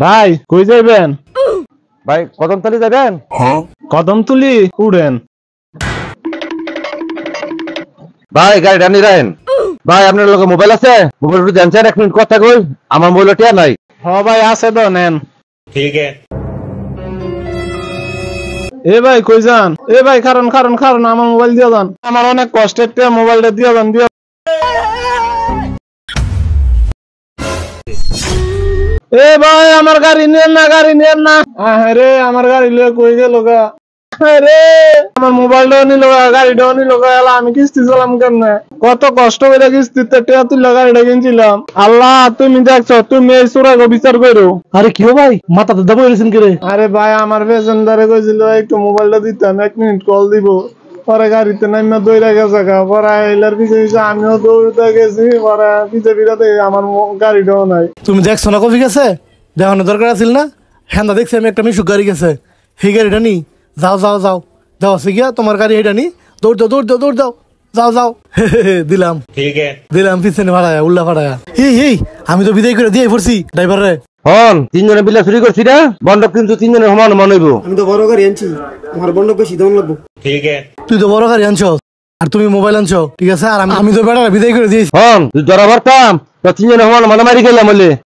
ভাই কই যাইবেন? ভাই কদমতলি যাবেন? কদমতলি উড়েন। ভাই গাড়িটা নিরায়েন। ভাই আপনার লোকে মোবাইল আছে? মোবাইল একটু জানছেন, 1 মিনিট কথা কই। আমার মোবাইল টিয়া নাই। হ ভাই আছে তো, নেন। ठीक है। এ ভাই কই যান? এ ভাই কারণ আমার মোবাইল দিয়ে যান। আমার অনেক কষ্টের টিয়া, মোবাইলটা দিয়ে যান দিয়ে। এ ভাই আমার গাড়ি নেন না। আরে আমার গাড়ি লিয়ে কই গেল গা? আরে আমার মোবাইলটাও নিল গা, গাড়িটাও নিল গা। আমি কিস্তি চালাম কেমনে? কত কষ্ট করে কিস্তিতে টিয়া তুলে গাড়িটা কিনছিলাম। আল্লাহ তুমি দেখছো, তুমি এই চোরাকে বিচার করো। আরে কি ভাই, মাথাতে দাবো এসেছেন কে রে? আরে ভাই আমার পেছনদারে কইছিল একটু মোবাইলটা দিতাম, 1 মিনিট কল দিব। পরে গাড়িতে নাইমা দৌড়া গেছে গা। পরে এলার পিছে আমিও দৌড়তে গেছি। পরে পিছে বিরাতে আমার গাড়িটাও নাই। তুমি দেখছো না কফি গেছে? দেখানোর দরকার আছিল না? হ্যাঁ দেখছি আমি একটা মিশুক গাড়ি গেছে, সেই গাড়িটা নি। যাও আছে গিয়া তোমার গাড়ি এটা নি। দৌড় দাও যাও দিলাম ठीक है। দিলাম পিছনে ভাড়ায় উল্লা ভাড়ায়। এই আমি তো বিদায় করে দিয়ে পড়ছি ড্রাইভার রে। হন 3 জনে বিলা চুরি করছি না, বন্ধক কিন্তু 3 জনের সমান সমান হইব। আমি তো বড় গাড়ি আনছি, আমার বন্ধক বেশি দাম লাগবো। ठीक है। তুই তো বড় গাড়ি আনছো আর তুমি মোবাইল আনছো, ঠিক আছে। আর আমি তো বেড়া বিদায় করে দিয়েছি। হন তুই ধরা পড়তাম তো 3 জনের সমান মারামারি খেলাম বলে।